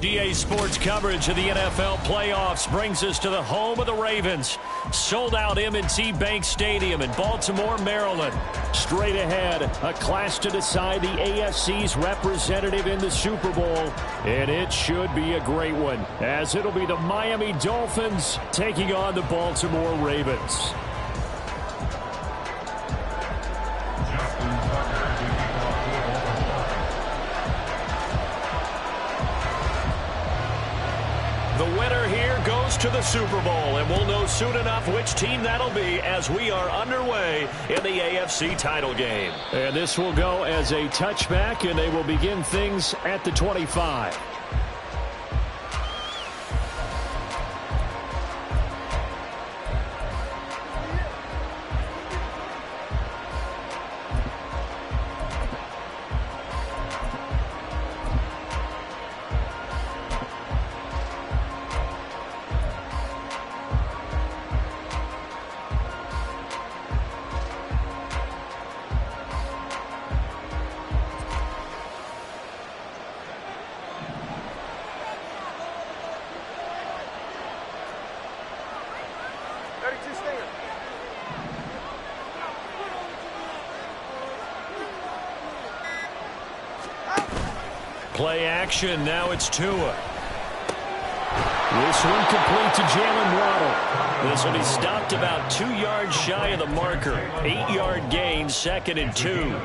GA Sports coverage of the NFL playoffs brings us to the home of the Ravens. Sold-out M&T Bank Stadium in Baltimore, Maryland. Straight ahead, a clash to decide the AFC's representative in the Super Bowl. And it should be a great one, as it'll be the Miami Dolphins taking on the Baltimore Ravens. The winner here goes to the Super Bowl, and we'll know soon enough which team that'll be as we are underway in the AFC title game. And this will go as a touchback, and they will begin things at the 25. Play action, now it's Tua. This one complete to Jalen Waddle. This will be stopped about 2 yards shy of the marker. 8-yard gain, 2nd and 2.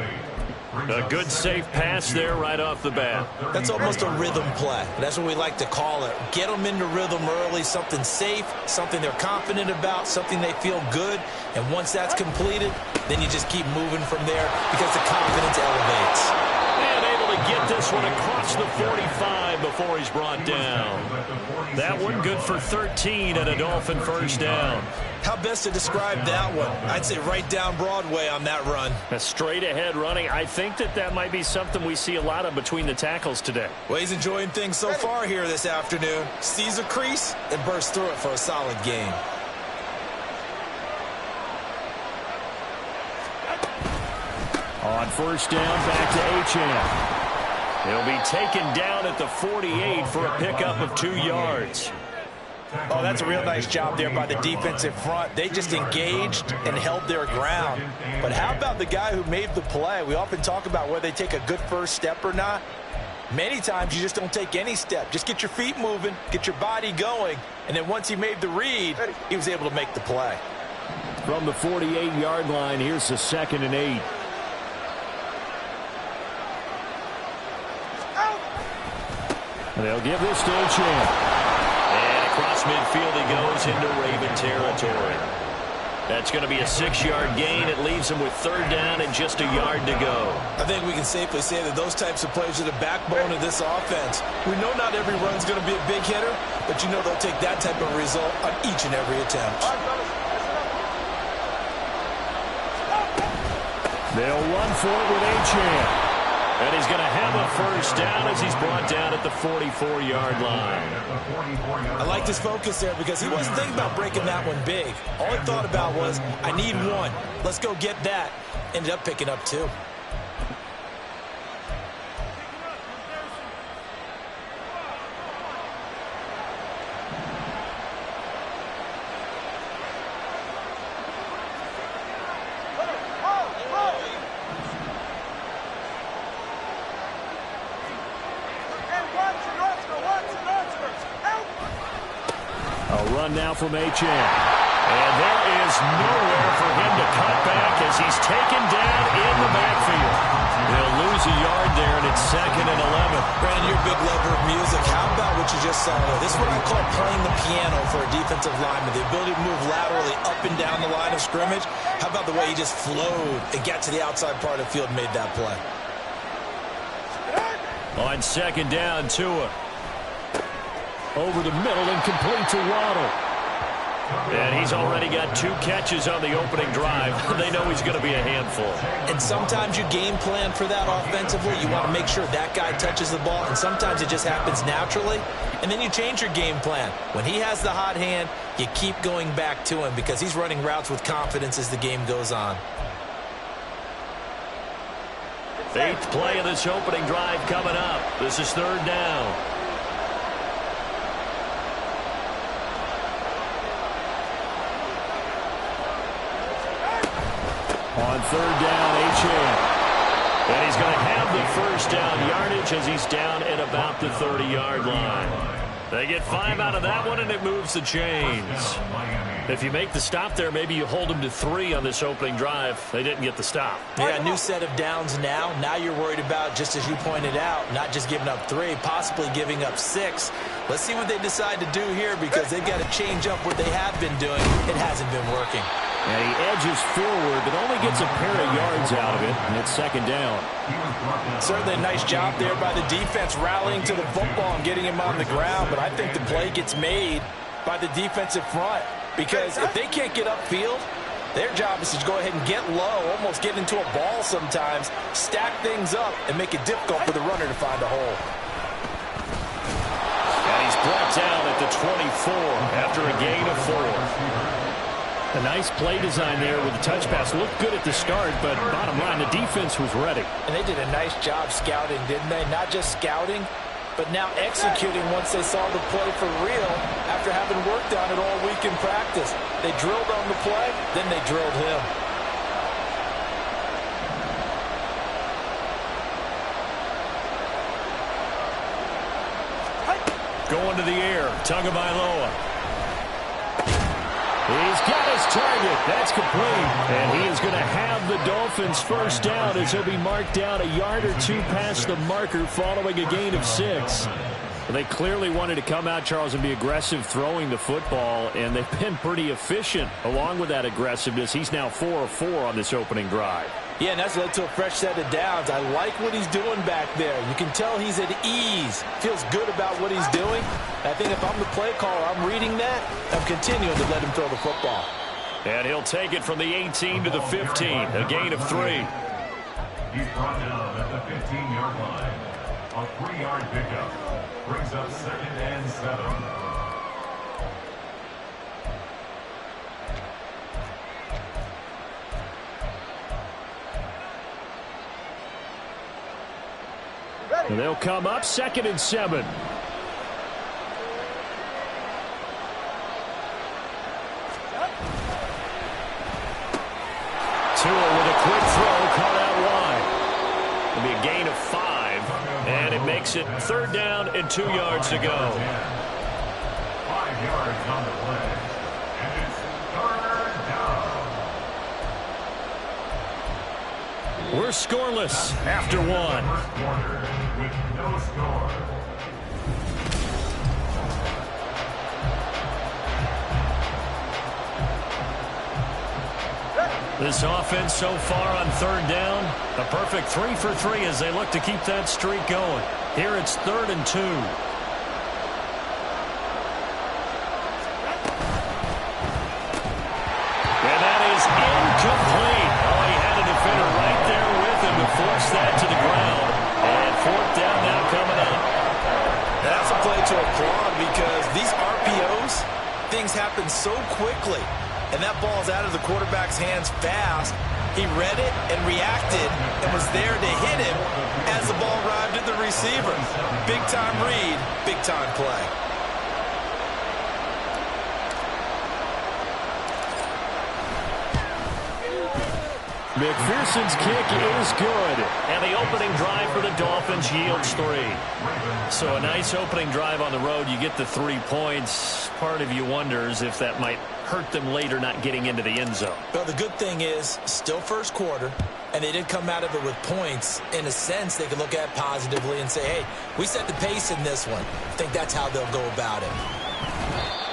A good safe pass there right off the bat. That's almost a rhythm play. That's what we like to call it. Get them into rhythm early, something safe, something they're confident about, something they feel good. And once that's completed, then you just keep moving from there because the confidence elevates. And able to get this one across the 45 before he's brought down. That one good for 13 and a Dolphin first down. How best to describe that one? I'd say right down Broadway on that run. A straight ahead running. I think that might be something we see a lot of between the tackles today. Well, he's enjoying things so far here this afternoon. Sees a crease and bursts through it for a solid gain. On first down, back to Achane. He'll be taken down at the 48 for a pickup of 2 yards. Oh, that's a real nice job there by the defensive front. They just engaged and held their ground. But how about the guy who made the play? We often talk about whether they take a good first step or not. Many times you just don't take any step. Just get your feet moving, get your body going, and then once he made the read, he was able to make the play. From the 48-yard line, here's the 2nd and 8. They'll give this to Achane. And across midfield he goes into Raven territory. That's going to be a 6-yard gain. It leaves him with 3rd down and just a yard to go. I think we can safely say that those types of plays are the backbone of this offense. We know not every run's going to be a big hitter, but you know they'll take that type of result on each and every attempt. They'll run for it with Achane. And he's going to have a first down as he's brought down at the 44-yard line. I like his focus there because he wasn't thinking about breaking that one big. All he thought about was, I need one. Let's go get that. Ended up picking up 2. Now from Achane. And there is nowhere for him to cut back as he's taken down in the backfield. They'll lose a yard there, and it's 2nd and 11. Brandon, you're a big lover of music. How about what you just saw there? This is what I call playing the piano for a defensive lineman. The ability to move laterally up and down the line of scrimmage. How about the way he just flowed and got to the outside part of the field and made that play? On 2nd down, Tua. Over the middle and complete to Waddle. And he's already got 2 catches on the opening drive. They know he's going to be a handful. And sometimes you game plan for that offensively. You want to make sure that guy touches the ball, and sometimes it just happens naturally. And then you change your game plan. When he has the hot hand, you keep going back to him because he's running routes with confidence as the game goes on. 8th play of this opening drive coming up. This is 3rd down. On third down, Achane. And he's going to have the first down yardage as he's down at about the 30-yard line. They get 5 out of that one, and it moves the chains. If you make the stop there, maybe you hold them to 3 on this opening drive. They didn't get the stop. Yeah, new set of downs now. Now you're worried about, just as you pointed out, not just giving up 3, possibly giving up 6. Let's see what they decide to do here, because they've got to change up what they have been doing. It hasn't been working. And he edges forward, but only gets a pair of yards out of it, and it's second down. Certainly a nice job there by the defense, rallying to the football and getting him on the ground. But I think the play gets made by the defensive front, because if they can't get upfield, their job is to go ahead and get low, almost get into a ball sometimes, stack things up, and make it difficult for the runner to find a hole. And he's brought down at the 24 after a gain of 4. A nice play design there with the touch pass. Looked good at the start, but bottom line, the defense was ready. And they did a nice job scouting, didn't they? Not just scouting, but now executing once they saw the play for real after having worked on it all week in practice. They drilled on the play, then they drilled him. Going to the air, Tagovailoa. He's got his target. That's complete. And he is going to have the Dolphins first down as he'll be marked down a yard or 2 past the marker following a gain of 6. They clearly wanted to come out, Charles, and be aggressive throwing the football, and they've been pretty efficient along with that aggressiveness. He's now 4 of 4 on this opening drive. Yeah, and that's led to a fresh set of downs. I like what he's doing back there. You can tell he's at ease. Feels good about what he's doing. I think if I'm the play caller, I'm reading that. I'm continuing to let him throw the football. And he'll take it from the 18 to the 15, a gain of 3. He's brought down at the 15-yard line. A 3-yard pickup brings up 2nd and 7. And they'll come up 2nd and 7. Tua with a quick throw, caught out wide. It'll be a gain of 5, and it makes it 3rd down and 2 yards to go. 5 yards on the play, and it's 3rd down. We're scoreless after 1. First quarter with no score. This offense so far on 3rd down, a perfect 3 for 3 as they look to keep that streak going. Here it's 3rd and 2. And that is incomplete. Oh, he had a defender right there with him to force that to the ground. And 4th down now coming up. That's a play to applaud, because these RPOs, things happen so quickly. And that ball's out of the quarterback's hands fast. He read it and reacted and was there to hit him as the ball arrived at the receiver. Big-time read, big-time play. McPherson's kick is good. And the opening drive for the Dolphins yields 3. So a nice opening drive on the road. You get the 3 points. Part of you wonders if that might hurt them later not getting into the end zone. Well, the good thing is, still first quarter, and they did come out of it with points. In a sense, they can look at it positively and say, hey, we set the pace in this one. I think that's how they'll go about it.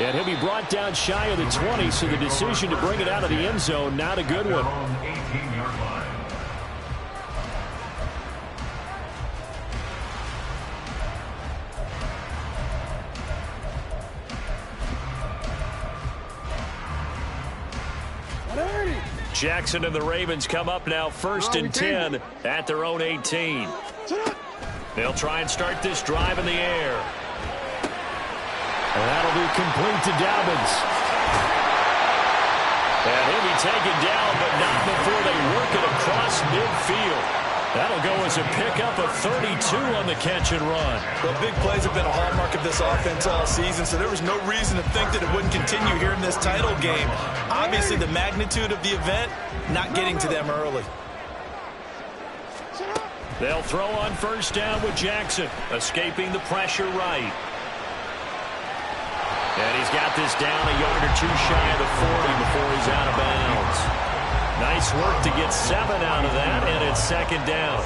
And he'll be brought down shy of the 20, so the decision to bring it out of the end zone, not a good one. 18-yard line. Jackson and the Ravens come up now 1st and 10 at their own 18. They'll try and start this drive in the air. And that'll be complete to Dobbins. And he'll be taken down, but not before they work it across midfield. That'll go as a pickup of 32 on the catch and run. Well, big plays have been a hallmark of this offense all season, so there was no reason to think that it wouldn't continue here in this title game. Obviously, the magnitude of the event not getting to them early. They'll throw on first down with Jackson, escaping the pressure right. And he's got this down a yard or two shy of the 40 before he's out of bounds. Nice work to get 7 out of that, and it's second down.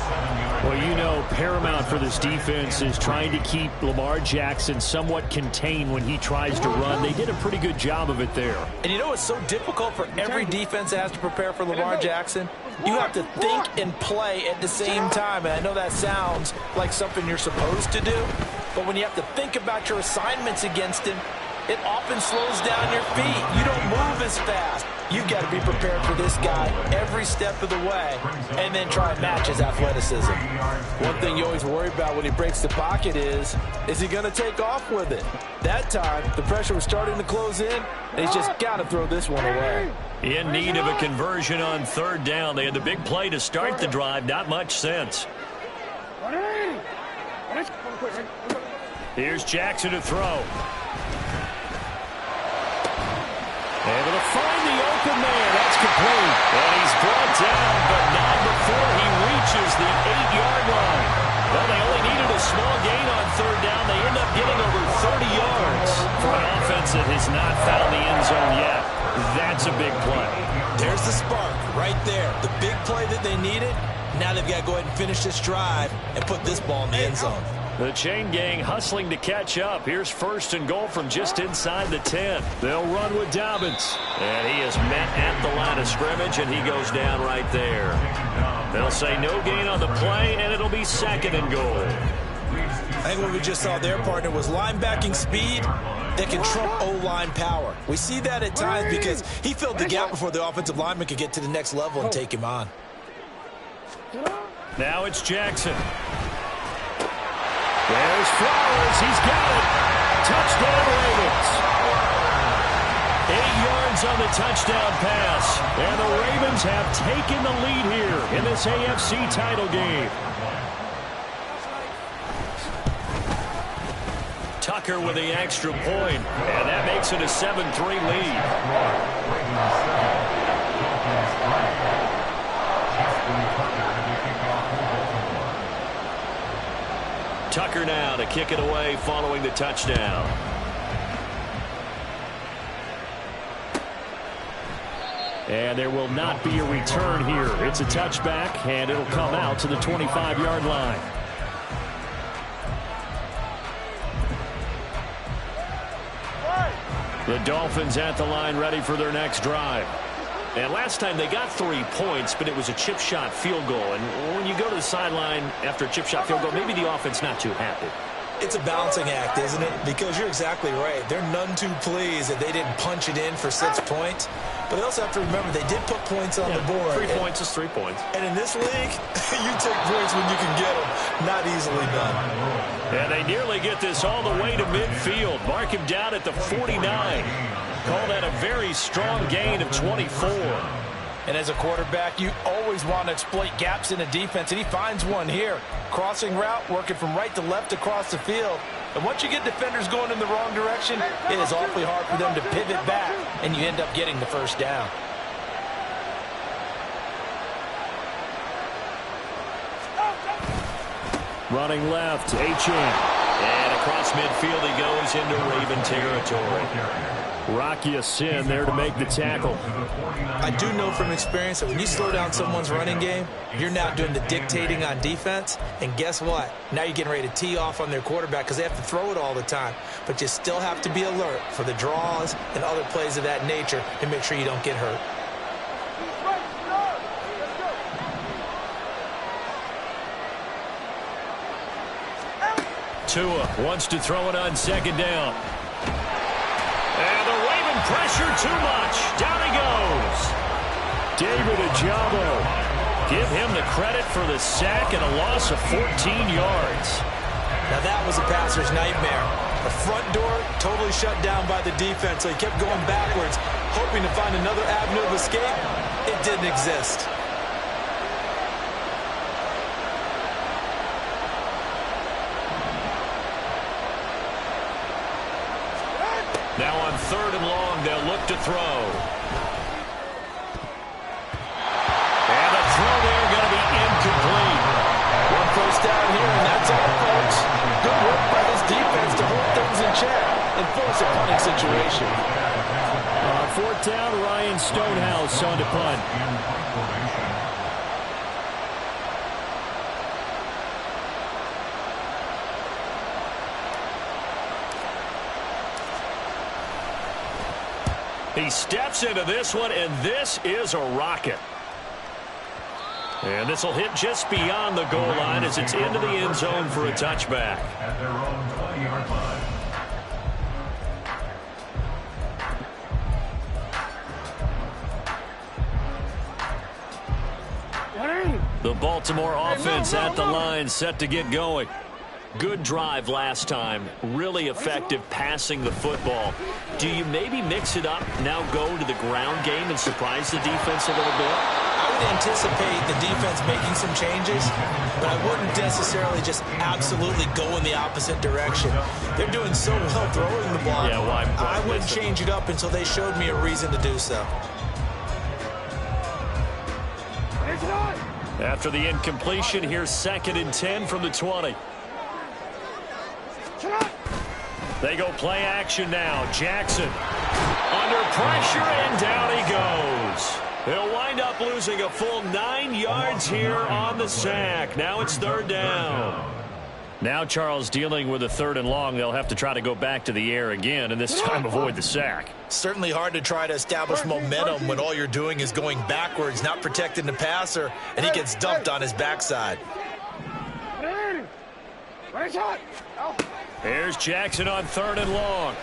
Well, you know, paramount for this defense is trying to keep Lamar Jackson somewhat contained when he tries to run. They did a pretty good job of it there. And you know it's so difficult for every defense that has to prepare for Lamar Jackson? You have to think and play at the same time. And I know that sounds like something you're supposed to do, but when you have to think about your assignments against him, it often slows down your feet. You don't move as fast. You've got to be prepared for this guy every step of the way and then try and match his athleticism. One thing you always worry about when he breaks the pocket is he going to take off with it? That time, the pressure was starting to close in, and he's just got to throw this one away. In need of a conversion on third down. They had the big play to start the drive. Not much sense. Here's Jackson to throw. Able to find the open man. That's complete. And he's brought down, but not before he reaches the 8-yard line. Well, they only needed a small gain on third down. They end up getting over 30 yards for an offense that has not found the end zone yet. That's a big play. There's the spark right there. The big play that they needed. Now they've got to go ahead and finish this drive and put this ball in the end zone. The chain gang hustling to catch up. Here's first and goal from just inside the 10. They'll run with Dobbins. And he is met at the line of scrimmage, and he goes down right there. They'll say no gain on the play, and it'll be second and goal. I think what we just saw there, partner, was linebacking speed that can trump O-line power. We see that at times because he filled the gap before the offensive lineman could get to the next level and take him on. Now it's Jackson. There's Flowers. He's got it. Touchdown, Ravens. 8 yards on the touchdown pass. And the Ravens have taken the lead here in this AFC title game. Tucker with the extra point. And that makes it a 7-3 lead. Tucker now to kick it away following the touchdown. And there will not be a return here. It's a touchback, and it'll come out to the 25-yard line. The Dolphins at the line ready for their next drive. And last time they got 3 points, but it was a chip shot field goal. And when you go to the sideline after a chip shot field goal, maybe the offense not too happy. It's a balancing act, isn't it? Because you're exactly right. They're none too pleased that they didn't punch it in for 6 points. But they also have to remember they did put points on the board. 3 points is 3 points. And in this league, you take points when you can get them. Not easily done. And they nearly get this all the way to midfield. Mark him down at the 49. Call that a very strong gain of 24. And as a quarterback, you always want to exploit gaps in a defense, and he finds one here. Crossing route, working from right to left across the field. And once you get defenders going in the wrong direction, it is awfully hard for them to pivot back, and you end up getting the first down. Running left, Achane. And across midfield he goes into Raven territory. Rocky Sin there to make the tackle. I do know from experience that when you slow down someone's running game, you're now doing the dictating on defense. And guess what? Now you're getting ready to tee off on their quarterback because they have to throw it all the time. But you still have to be alert for the draws and other plays of that nature and make sure you don't get hurt. Tua wants to throw it on second down. And the Raven pressure too much. Down he goes. David Ojabo. Give him the credit for the sack and a loss of 14 yards. Now that was a passer's nightmare. The front door totally shut down by the defense, so he kept going backwards, hoping to find another avenue of escape. It didn't exist. Now on 3rd and long, they'll look to throw. And the throw there going to be incomplete. One first down here, and that's all, folks. Good work by this defense to hold things in check and force a punting situation. 4th down, Ryan Stonehouse on to punt. He steps into this one, and this is a rocket. And this will hit just beyond the goal line as it's into the end zone for a touchback. At their own 20-yard line. The Baltimore offense at the line, set to get going. Good drive last time. Really effective passing the football. Do you maybe mix it up, now go to the ground game and surprise the defense a little bit? I would anticipate the defense making some changes, but I wouldn't necessarily just absolutely go in the opposite direction. They're doing so well throwing the ball. Yeah, why I wouldn't change it up until they showed me a reason to do so. After the incompletion, here's 2nd and 10 from the 20. They go play action now. Jackson under pressure, and down he goes. He'll wind up losing a full 9 yards here on the sack. Now it's 3rd down. Now Charles dealing with a 3rd and long. They'll have to try to go back to the air again, and this time avoid the sack. Certainly hard to try to establish momentum when all you're doing is going backwards, not protecting the passer, and he gets dumped on his backside. Here's Jackson on 3rd and long.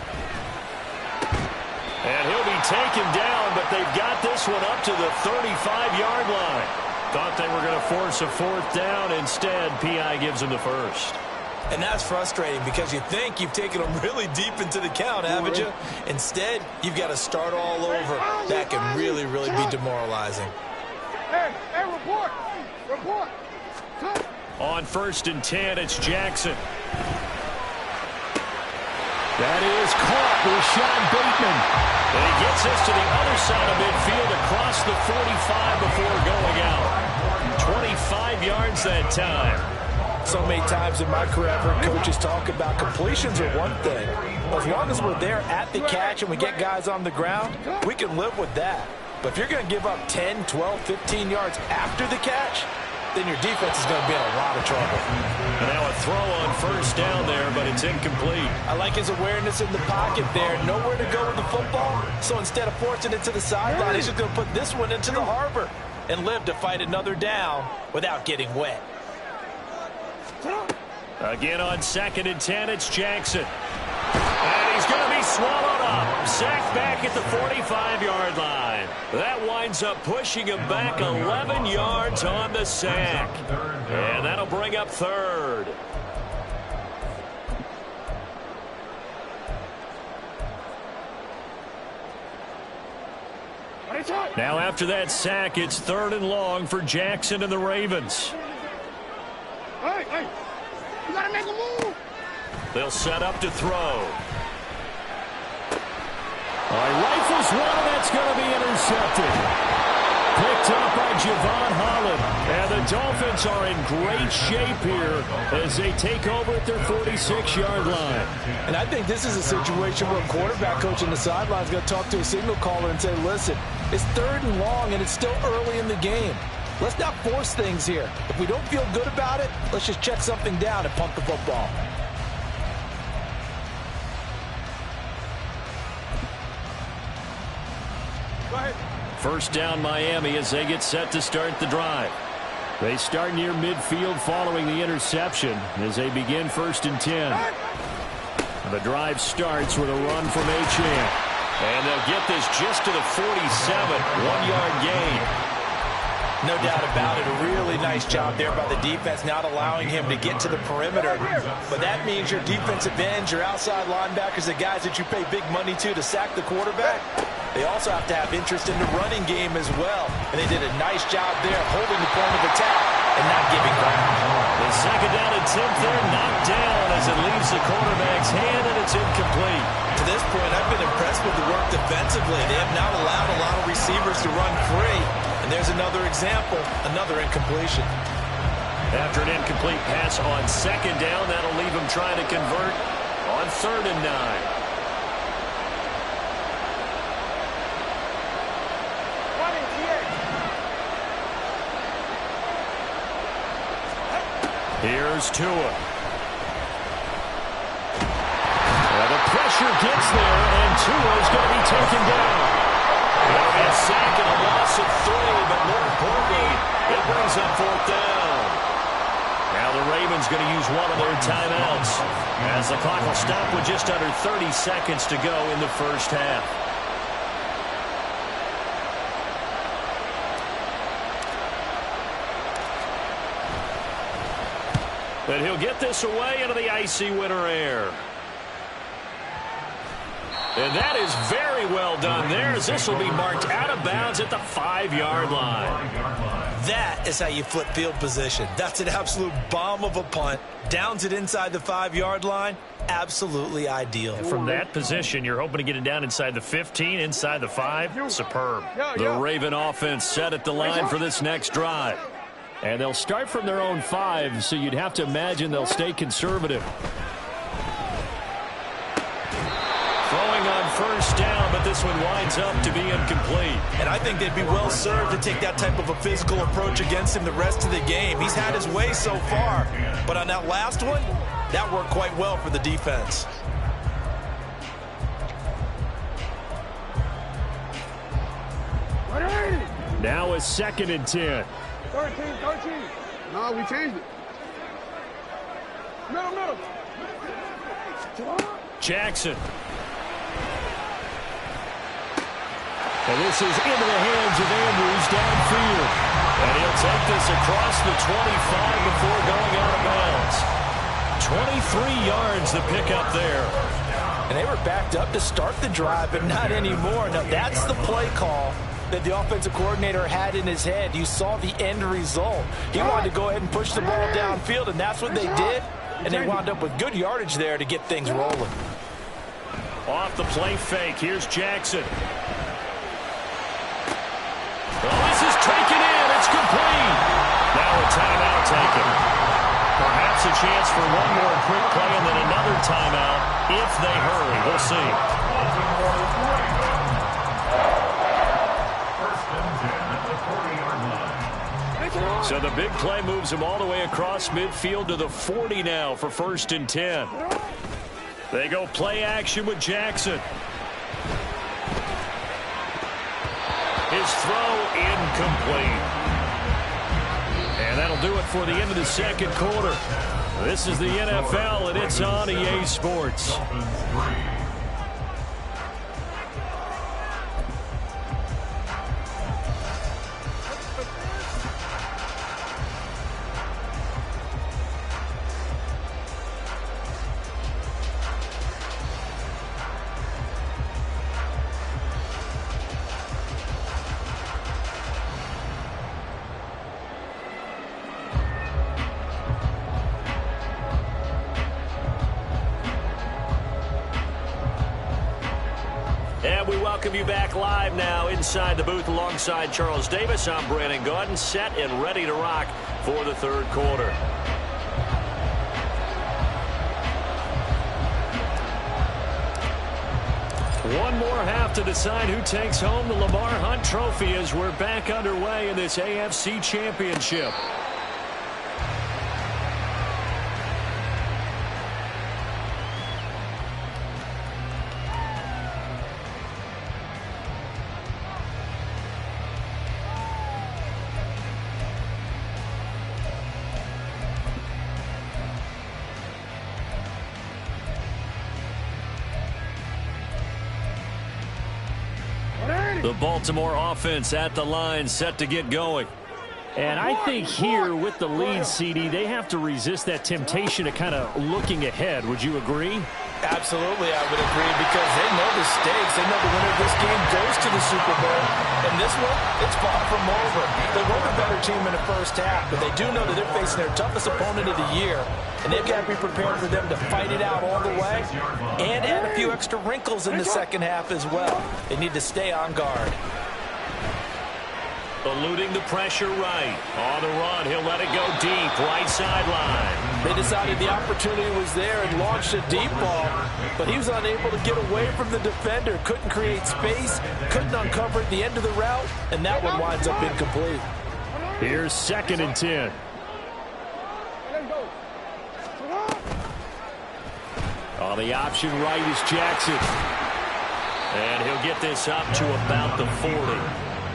And he'll be taken down, but they've got this one up to the 35-yard line. Thought they were going to force a 4th down. Instead, P.I. gives them the first. And that's frustrating because you think you've taken them really deep into the count, haven't you? Instead, you've got to start all over. That can really, really be demoralizing. Hey, report! Report! On 1st and 10, it's Jackson. That is caught. Rashad Bateman. And he gets this to the other side of midfield across the 45 before going out. 25 yards that time. So many times in my career, I've heard coaches talk about completions are one thing. As long as we're there at the catch and we get guys on the ground, we can live with that. But if you're going to give up 10, 12, 15 yards after the catch, then your defense is going to be in a lot of trouble. And now a throw on 1st down there, but it's incomplete. I like his awareness in the pocket there. Nowhere to go with the football. So instead of forcing it to the sideline, he's just going to put this one into the harbor and live to fight another down without getting wet. Again on 2nd and 10, it's Jackson. And he's going to be swallowed up. Sacked back at the 45-yard line. That winds up pushing him back 11 yards on the sack. And that'll bring up 3rd. Now after that sack, it's 3rd and long for Jackson and the Ravens. Hey, you gotta make a move. They'll set up to throw. Rifles one, and that's going to be intercepted. Picked up by Javon Holland. And the Dolphins are in great shape here as they take over at their 46-yard line. And I think this is a situation where a quarterback coach on the sideline is going to talk to a signal caller and say, listen, it's 3rd and long, and it's still early in the game. Let's not force things here. If we don't feel good about it, let's just check something down and punt the football. First down Miami as they get set to start the drive. They start near midfield following the interception as they begin 1st and 10. And the drive starts with a run from Achane. And they'll get this just to the 47, 1-yard gain. No doubt about it. A really nice job there by the defense, not allowing him to get to the perimeter. But that means your defensive ends, your outside linebackers, the guys that you pay big money to sack the quarterback, they also have to have interest in the running game as well. And they did a nice job there holding the point of attack and not giving ground. The 2nd down and 10th there, knocked down as it leaves the quarterback's hand, and it's incomplete. To this point, I've been defensively. They have not allowed a lot of receivers to run free. And there's another example, another incompletion. After an incomplete pass on second down, that'll leave him trying to convert on 3rd and 9. Here's Tua. Well, the pressure gets there, and Tua's going to be taken down. It'll be a sack and a loss of 3, but more importantly, it brings up 4th down. Now the Ravens going to use one of their timeouts, as the clock will stop with just under 30 seconds to go in the first half. But he'll get this away into the icy winter air. And that is very well done there, as this will be marked out of bounds at the 5-yard line. That is how you flip field position. That's an absolute bomb of a punt. Downs it inside the 5-yard line. Absolutely ideal. From that position, you're hoping to get it down inside the 15, inside the 5. Superb. The Raven offense set at the line for this next drive. And they'll start from their own 5, so you'd have to imagine they'll stay conservative. Throwing on 1st down, but this one winds up to be incomplete. And I think they'd be well served to take that type of a physical approach against him the rest of the game. He's had his way so far, but on that last one, that worked quite well for the defense. Now a 2nd and 10. 13. No, we changed it. Middle. Jackson. And this is into the hands of Andrews downfield. And he'll take this across the 25 before going out of bounds. 23 yards the pickup there. And they were backed up to start the drive, but not anymore. Now, that's the play call that the offensive coordinator had in his head. You saw the end result. He wanted to go ahead and push the ball downfield, and that's what they did. And they wound up with good yardage there to get things rolling. Off the play fake, here's Jackson. Well, this is taken in. It's complete. Now a timeout taken. Perhaps a chance for one more quick play and then another timeout if they hurry. We'll see. So the big play moves them all the way across midfield to the 40 now for 1st and 10. They go play action with Jackson. His throw incomplete. And that'll do it for the end of the 2nd quarter. This is the NFL, and it's on EA Sports. And we welcome you back live now inside the booth alongside Charles Davis. I'm Brandon Gaudin, set and ready to rock for the 3rd quarter. One more half to decide who takes home the Lamar Hunt Trophy as we're back underway in this AFC Championship. The Baltimore offense at the line, set to get going. And I think here with the lead, CD, they have to resist that temptation of kind of looking ahead. Would you agree? Absolutely, I would agree, because they know the stakes. They know the winner of this game goes to the Super Bowl. And this one, it's far from over. They were the better team in the first half, but they do know that they're facing their toughest opponent of the year. And they've got to be prepared for them to fight it out all the way and add a few extra wrinkles in the second half as well. They need to stay on guard. Eluding the pressure right. On the run, he'll let it go deep, right sideline. They decided the opportunity was there and launched a deep ball, but he was unable to get away from the defender. Couldn't create space, couldn't uncover at the end of the route, and that one winds up incomplete. Here's 2nd and 10. On the option right is Jackson. And he'll get this up to about the 40.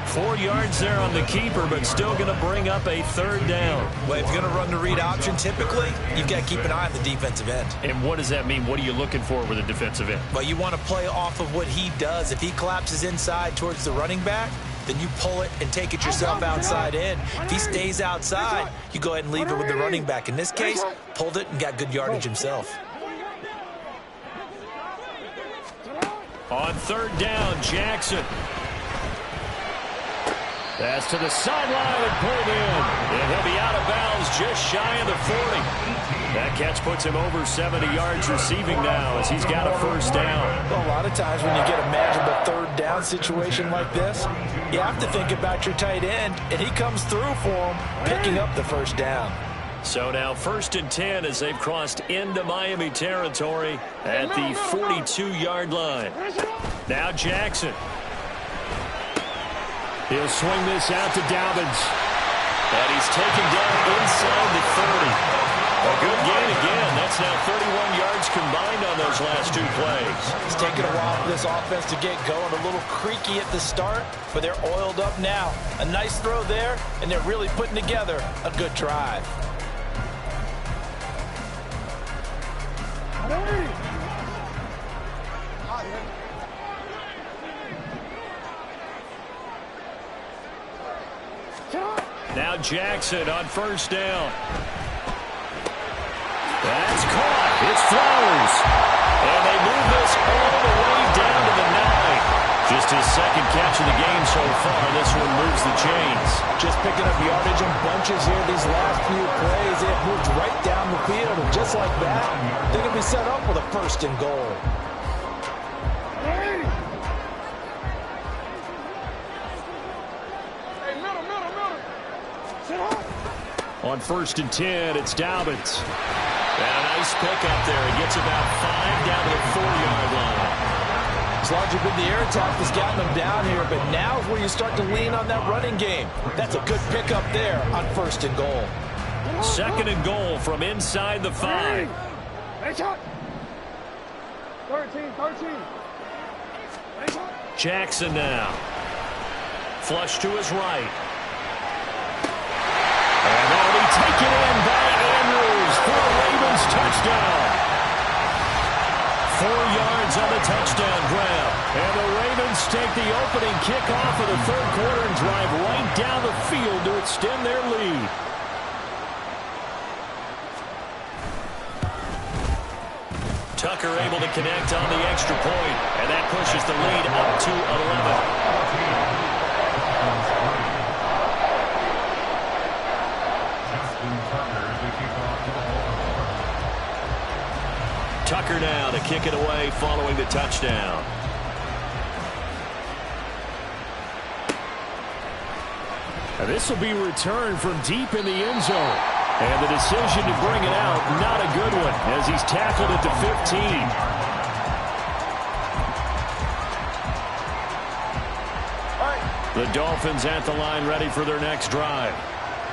4 yards there on the keeper, but still going to bring up a 3rd down. Well, if you're going to run the read option, typically, you've got to keep an eye on the defensive end. And what does that mean? What are you looking for with a defensive end? Well, you want to play off of what he does. If he collapses inside towards the running back, then you pull it and take it yourself outside in. If he stays outside, you go ahead and leave it with the running back. In this case, pulled it and got good yardage himself. On 3rd down, Jackson. Pass to the sideline and pulled in. And he'll be out of bounds just shy of the 40. That catch puts him over 70 yards receiving now as he's got a 1st down. Well, a lot of times when you get a manageable 3rd down situation like this, you have to think about your tight end, and he comes through for him, picking up the 1st down. So now 1st and 10 as they've crossed into Miami territory at the 42-yard line. Now Jackson. He'll swing this out to Dobbins. And he's taken down inside the 30. A good gain again. That's now 31 yards combined on those last 2 plays. It's taken a while for this offense to get going. A little creaky at the start, but they're oiled up now. A nice throw there, and they're really putting together a good drive. Now Jackson on 1st down. That's caught. It's Flowers. And they move this all the way down to the 9. Just his 2nd catch of the game so far. This one moves the chains. Just picking up yardage in bunches here these last few plays. They have moved right down the field, and just like that, they can be set up with a 1st and goal. On 1st and 10, it's Dobbins. And a nice pickup there. He gets about 5 down to the 4-yard line. It's largely been the air attack that's gotten them down here, but now is where you start to lean on that running game. That's a good pickup there on 1st and goal. 2nd and goal from inside the 5. 13. Jackson now. Flush to his right. And that'll be taken in by Andrews for a Ravens touchdown. 4 yards on the touchdown grab. And the Ravens take the opening kickoff of the 3rd quarter and drive right down the field to extend their lead. Tucker able to connect on the extra point, and that pushes the lead up to 11. Tucker now to kick it away following the touchdown. And this will be returned from deep in the end zone. And the decision to bring it out, not a good one, as he's tackled at the 15. The Dolphins at the line ready for their next drive.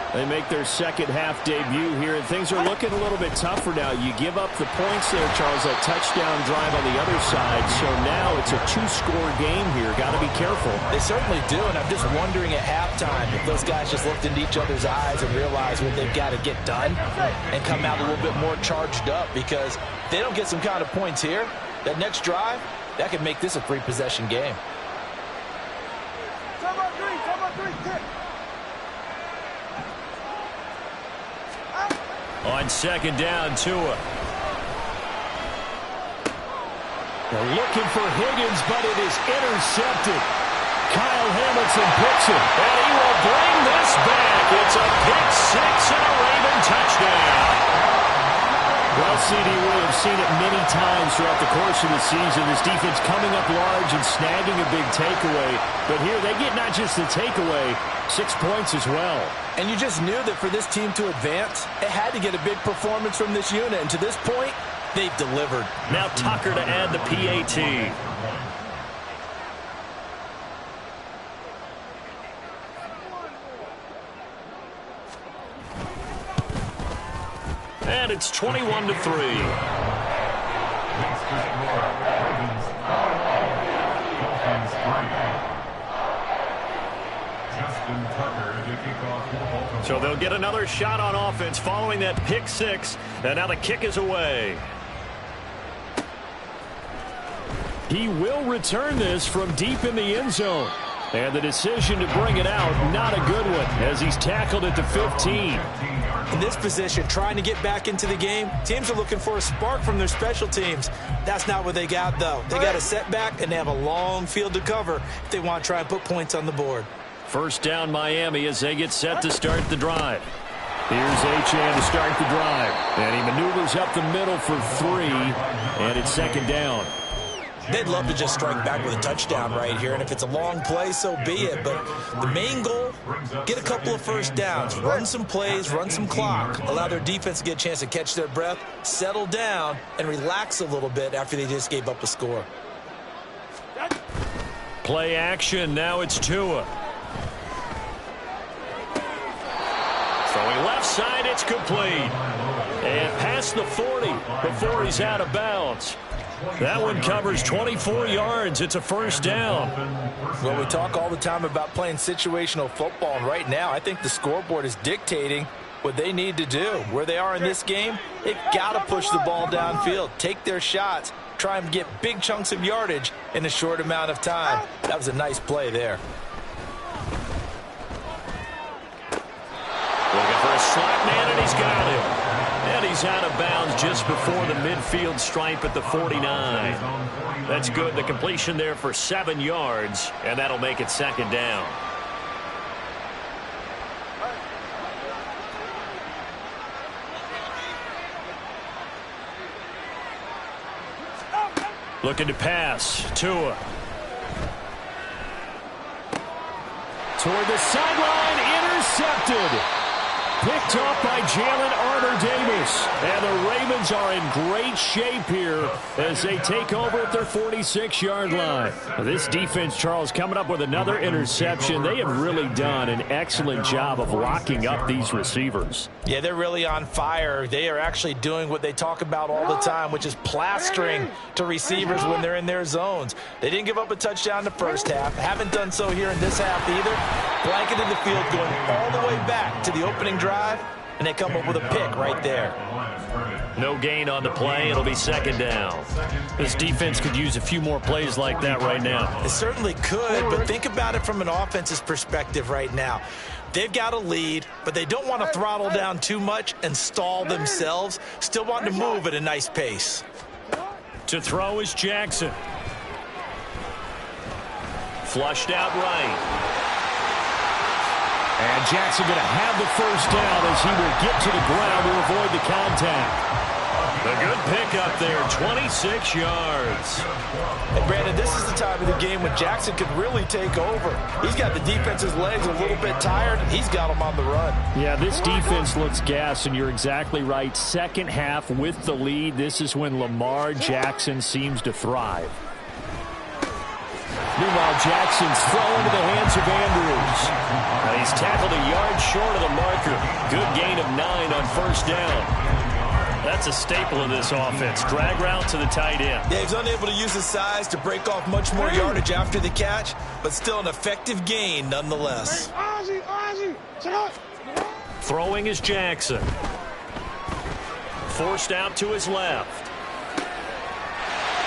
They make their 2nd half debut here, and things are looking a little bit tougher now. You give up the points there, Charles, that touchdown drive on the other side. So now it's a 2-score game here. Got to be careful. They certainly do, and I'm just wondering at halftime if those guys just looked into each other's eyes and realized what they've got to get done and come out a little bit more charged up, because if they don't get some kind of points here, that next drive, that could make this a 3-possession game. Come on, 3, 10. On 2nd down, Tua. They're looking for Higgins, but it is intercepted. Kyle Hamilton picks it, and he will bring this back. It's a pick six and a Raven touchdown. Well, CD, we have seen it many times throughout the course of the season. This defense coming up large and snagging a big takeaway. But here they get not just the takeaway, 6 points as well. And you just knew that for this team to advance, it had to get a big performance from this unit. And to this point, they've delivered. Now Tucker to add the PAT. And it's 21-3. So they'll get another shot on offense following that pick six. And now the kick is away. He will return this from deep in the end zone. And the decision to bring it out, not a good one, as he's tackled at the 15. In this position, trying to get back into the game, teams are looking for a spark from their special teams. That's not what they got, though. They got a setback, and they have a long field to cover if they want to try and put points on the board. First down, Miami, as they get set to start the drive. Here's Achane to start the drive. And he maneuvers up the middle for 3, and it's second down. They'd love to just strike back with a touchdown right here, and if it's a long play, so be it. But the main goal, get a couple of first downs, run some plays, run some clock, allow their defense to get a chance to catch their breath, settle down, and relax a little bit after they just gave up a score. Play action, now it's Tua. Throwing left side, it's complete. And past the 40 before he's out of bounds. That one covers 24 yards. It's a first down. Well, we talk all the time about playing situational football, and right now I think the scoreboard is dictating what they need to do. Where they are in this game, they've got to push the ball downfield, take their shots, try and get big chunks of yardage in a short amount of time. That was a nice play there. Looking for a slot man, and he's got him. And he's out of bounds just before the midfield stripe at the 49. That's good. The completion there for 7 yards, and that'll make it second down. Looking to pass. Tua. Toward the sideline, intercepted. Picked off by Jalen Armour-Davis. And the Ravens are in great shape here as they take over at their 46-yard line. This defense, Charles, coming up with another interception. They have really done an excellent job of locking up these receivers. Yeah, they're really on fire. They are actually doing what they talk about all the time, which is plastering to receivers when they're in their zones. They didn't give up a touchdown in the first half. Haven't done so here in this half either. Blanketed the field going all the way back to the opening drive, and they come up with a pick right there. No gain on the play. It'll be second down. This defense could use a few more plays like that right now. It certainly could, but think about it from an offense's perspective right now. They've got a lead, but they don't want to throttle down too much and stall themselves. Still want to move at a nice pace. To throw is Jackson. Flushed out right. And Jackson going to have the first down as he will get to the ground to avoid the contact. A good pickup there, 26 yards. And Brandon, this is the time of the game when Jackson could really take over. He's got the defense's legs a little bit tired. He's got them on the run. Yeah, this defense looks gassed, and you're exactly right. Second half with the lead, this is when Lamar Jackson seems to thrive. Meanwhile, Jackson's thrown into the hands of Andrews. He's tackled a yard short of the marker. Good gain of 9 on first down. That's a staple of this offense. Drag route to the tight end. Yeah, he's unable to use his size to break off much more yardage after the catch, but still an effective gain nonetheless. Throwing is Jackson. Forced out to his left.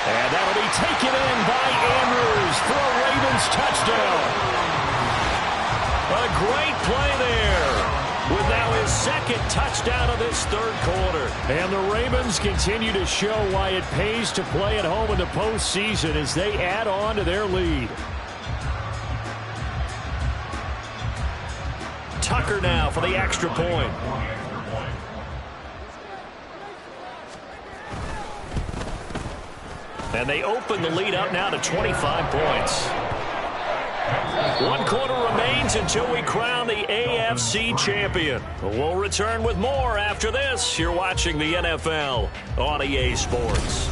And that'll be taken in by Andrews for a Ravens touchdown. A great play there with now his second second touchdown of this third quarter. And the Ravens continue to show why it pays to play at home in the postseason as they add on to their lead. Tucker now for the extra point. And they open the lead up now to 25 points. 1 quarter remains until we crown the AFC champion. We'll return with more after this. You're watching the NFL on EA Sports.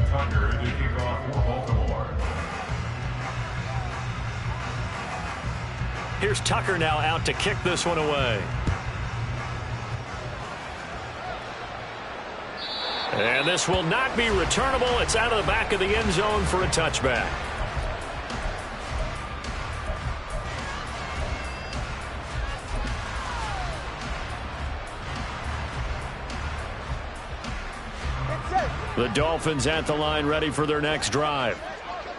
Tucker to kick off for Baltimore. Here's Tucker now out to kick this one away. And this will not be returnable. It's out of the back of the end zone for a touchback. The Dolphins at the line ready for their next drive.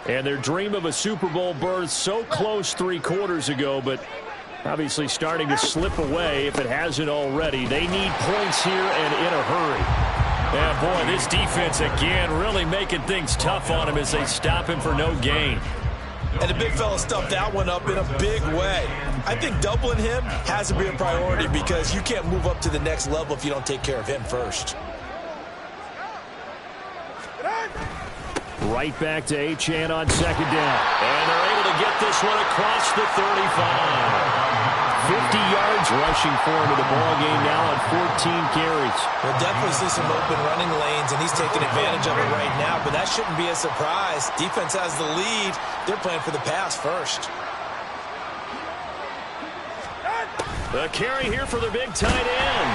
And their dream of a Super Bowl berth so close 3 quarters ago, but obviously starting to slip away if it hasn't already. They need points here and in a hurry. Yeah, boy, this defense again really making things tough on him as they stop him for no gain. And the big fella stuffed that one up in a big way. I think doubling him has to be a priority because you can't move up to the next level if you don't take care of him first. Right back to Achane on second down. And they're able to get this one across the 35. 50 yards rushing for him in the ball game now on 14 carries. We'll definitely see some open running lanes, and he's taking advantage of it right now, but that shouldn't be a surprise. Defense has the lead. They're playing for the pass first. The carry here for the big tight end.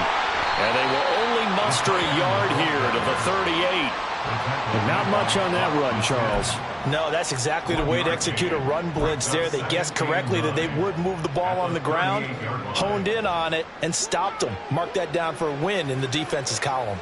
And they will only muster a yard here to the 38. And not much on that run, Charles. No, that's exactly the way to execute a run blitz there. They guessed correctly that they would move the ball on the ground, honed in on it, and stopped them. Mark that down for a win in the defense's column.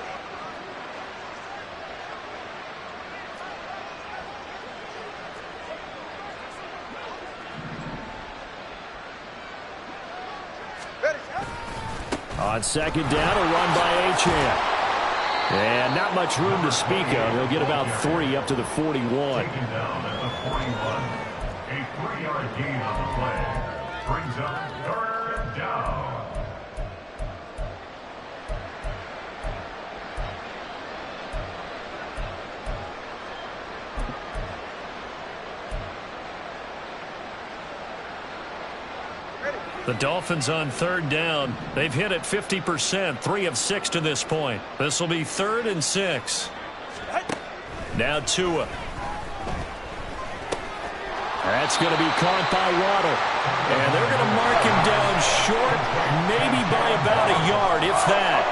On second down, a run by Achane. And not much room to speak of. He'll get about 3 up to the 41. Taken down at the 41. A 3-yard gain on the play. Brings up 3rd down. The Dolphins on 3rd down. They've hit it 50%, 3 of 6 to this point. This will be 3rd and 6. Now Tua. That's going to be caught by Waddle. And they're going to mark him down short, maybe by about a yard, if that.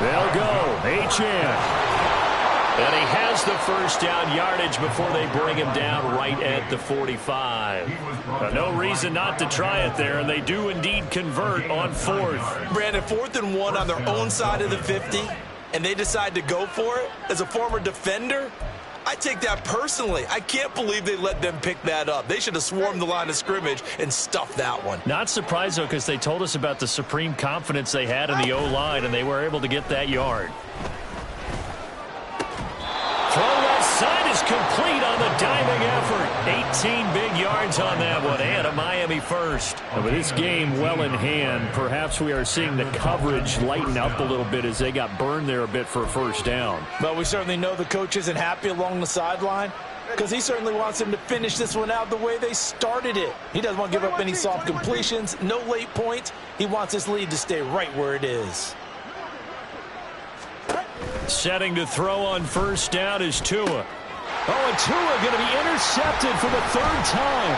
They'll go. Achane. And he has the first down yardage before they bring him down right at the 45. No reason not to try it there, and they do indeed convert on 4th. Brandon, 4th and 1 on their own side of the 50, and they decide to go for it. As a former defender, I take that personally. I can't believe they let them pick that up. They should have swarmed the line of scrimmage and stuffed that one. Not surprised, though, because they told us about the supreme confidence they had in the O-line, and they were able to get that yard. Throw left side is complete on the diving effort. 18 big yards on that one, and a Miami first. And with this game well in hand, perhaps we are seeing the coverage lighten up a little bit as they got burned there a bit for a first down. But we certainly know the coach isn't happy along the sideline because he certainly wants them to finish this one out the way they started it. He doesn't want to give up any soft completions, no late points. He wants his lead to stay right where it is. Setting to throw on first down is Tua. Oh, and Tua going to be intercepted for the 3rd time.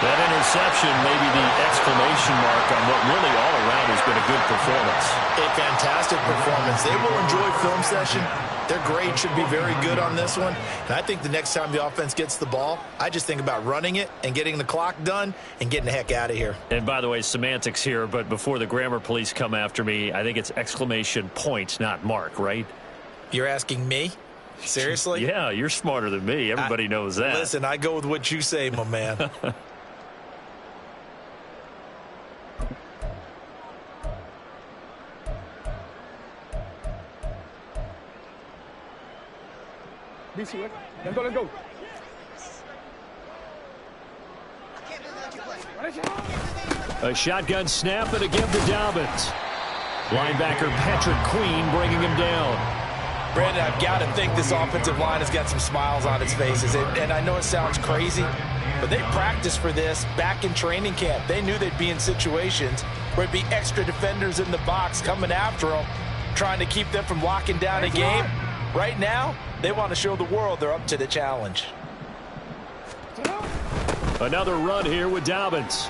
That interception, maybe the exclamation mark on what really all around has been a good performance. A fantastic performance. They will enjoy film session. Their grade should be very good on this one. And I think the next time the offense gets the ball, I just think about running it and getting the clock done and getting the heck out of here. And by the way, semantics here, but before the grammar police come after me, I think it's exclamation point, not mark, right? You're asking me? Seriously? Yeah, you're smarter than me. Everybody knows that. Listen, I go with what you say, my man. DC, let's go. A shotgun snap and a give to Dobbins. Linebacker Patrick Queen bringing him down. Brandon, I've got to think this offensive line has got some smiles on its faces. And I know it sounds crazy, but they practiced for this back in training camp. They knew they'd be in situations where it'd be extra defenders in the box coming after them, trying to keep them from locking down a game. Right now, they want to show the world they're up to the challenge. Another run here with Dobbins.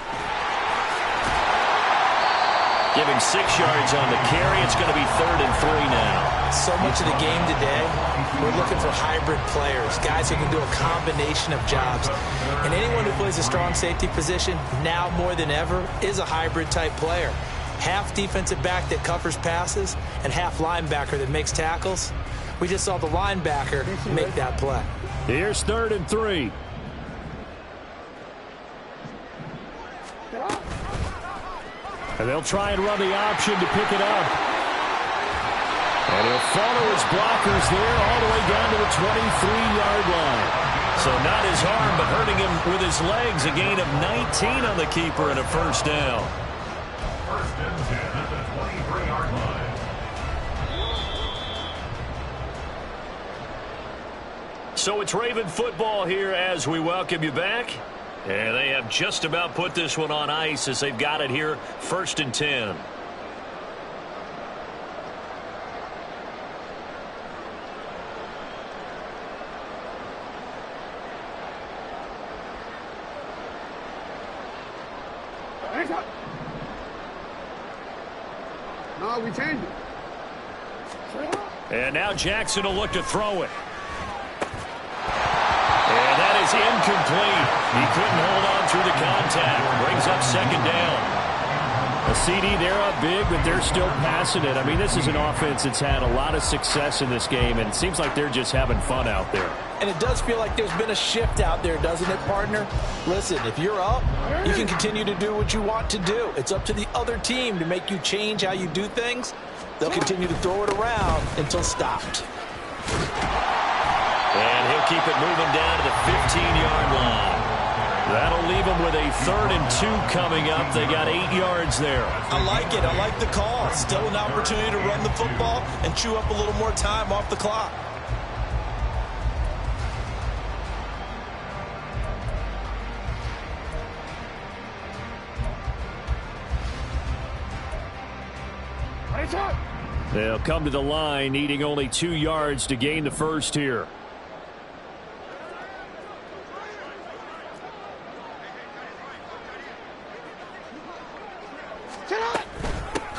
Giving 6 yards on the carry. It's going to be 3rd and 3 now. So much of the game today, we're looking for hybrid players, guys who can do a combination of jobs. And anyone who plays a strong safety position, now more than ever, is a hybrid type player. Half defensive back that covers passes and half linebacker that makes tackles. We just saw the linebacker make that play. Here's 3rd and 3. And they'll try and run the option to pick it up. And he'll follow his blockers there all the way down to the 23-yard line. So not his arm, but hurting him with his legs. A gain of 19 on the keeper and a first down. 1st and 10 at the 23-yard line. So it's Raven football here as we welcome you back. And they have just about put this one on ice as they've got it here, 1st and 10. No, we changed it. And now Jackson will look to throw it. And that is incomplete. He couldn't hold on through the contact. Brings up 2nd down. A CD, they're up big, but they're still passing it. I mean, this is an offense that's had a lot of success in this game, and it seems like they're just having fun out there. And it does feel like there's been a shift out there, doesn't it, partner? Listen, if you're up, you can continue to do what you want to do. It's up to the other team to make you change how you do things. They'll continue to throw it around until stopped. And he'll keep it moving down to the 15-yard line. That'll leave them with a 3rd and 2 coming up. They got 8 yards there. I like it. I like the call. Still an opportunity to run the football and chew up a little more time off the clock. They'll come to the line, needing only 2 yards to gain the first here.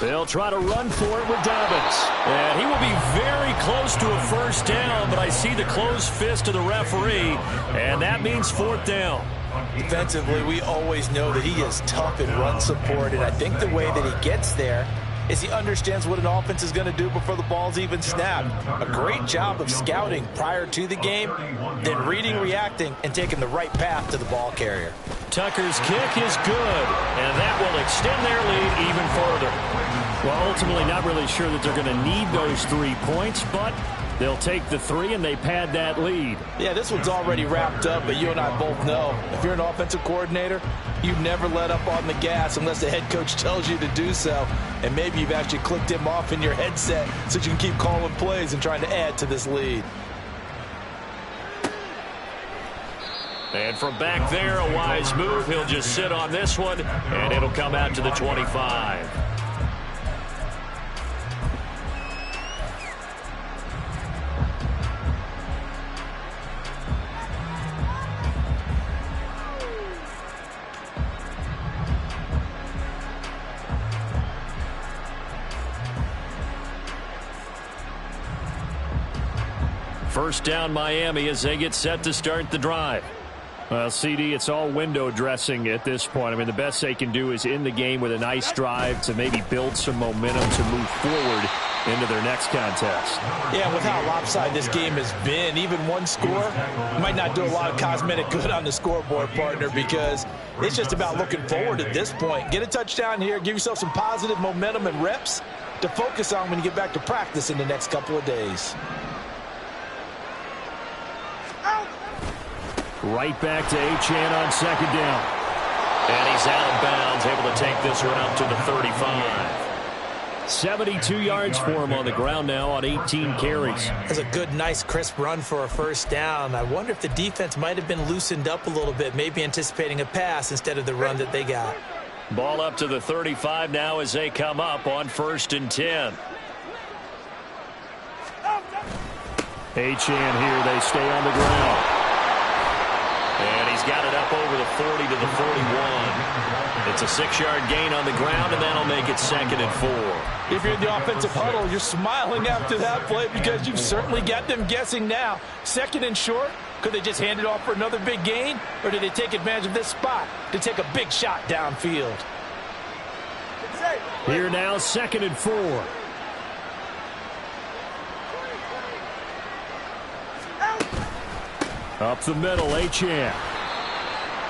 They'll try to run for it with Dobbins. And he will be very close to a first down, but I see the closed fist of the referee, and that means 4th down. Defensively, we always know that he is tough in run support, and I think the way that he gets there is he understands what an offense is going to do before the ball's even snapped. A great job of scouting prior to the game, then reading, reacting, and taking the right path to the ball carrier. Tucker's kick is good, and that will extend their lead even further. Well, ultimately not really sure that they're going to need those 3 points, but they'll take the 3 and they pad that lead. Yeah, this one's already wrapped up, but you and I both know if you're an offensive coordinator, you never let up on the gas unless the head coach tells you to do so. And maybe you've actually clicked him off in your headset so you can keep calling plays and trying to add to this lead. And from back there, a wise move. He'll just sit on this one, and it'll come out to the 25. First down Miami as they get set to start the drive. Well, CD, it's all window dressing at this point. I mean, the best they can do is end the game with a nice drive to maybe build some momentum to move forward into their next contest. Yeah, with how lopsided this game has been, even one score might not do a lot of cosmetic good on the scoreboard, partner, because it's just about looking forward at this point. Get a touchdown here, give yourself some positive momentum and reps to focus on when you get back to practice in the next couple of days. Right back to Achane on second down. And he's out of bounds, able to take this one up to the 35. 72 yards for him on the ground now on 18 carries. That's a good, nice, crisp run for a first down. I wonder if the defense might have been loosened up a little bit, maybe anticipating a pass instead of the run that they got. Ball up to the 35 now as they come up on 1st and 10. Achane here, they stay on the ground. And he's got it up over the 40 to the 41. It's a 6-yard gain on the ground, and that'll make it 2nd and 4. If you're in the offensive huddle, you're smiling after that play because you've certainly got them guessing now. 2nd and short, could they just hand it off for another big gain, or did they take advantage of this spot to take a big shot downfield? Here now, 2nd and 4. Up the middle, Achane.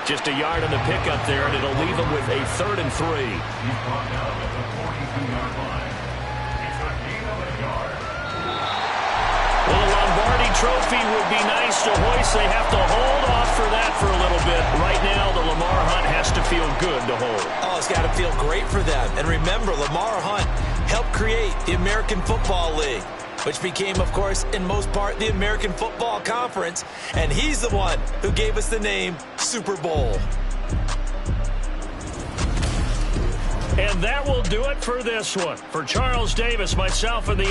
Just a yard on the pickup there, and it'll leave him with a 3rd and 3. He's brought down at the 42-yard line. It's a gain of a yard. Well, the Lombardi Trophy would be nice to hoist. They have to hold off for that for a little bit. Right now, the Lamar Hunt has to feel good to hold. Oh, it's got to feel great for them. And remember, Lamar Hunt helped create the American Football League, which became, of course, in most part, the American Football Conference. And he's the one who gave us the name Super Bowl. And that will do it for this one. For Charles Davis, myself, and the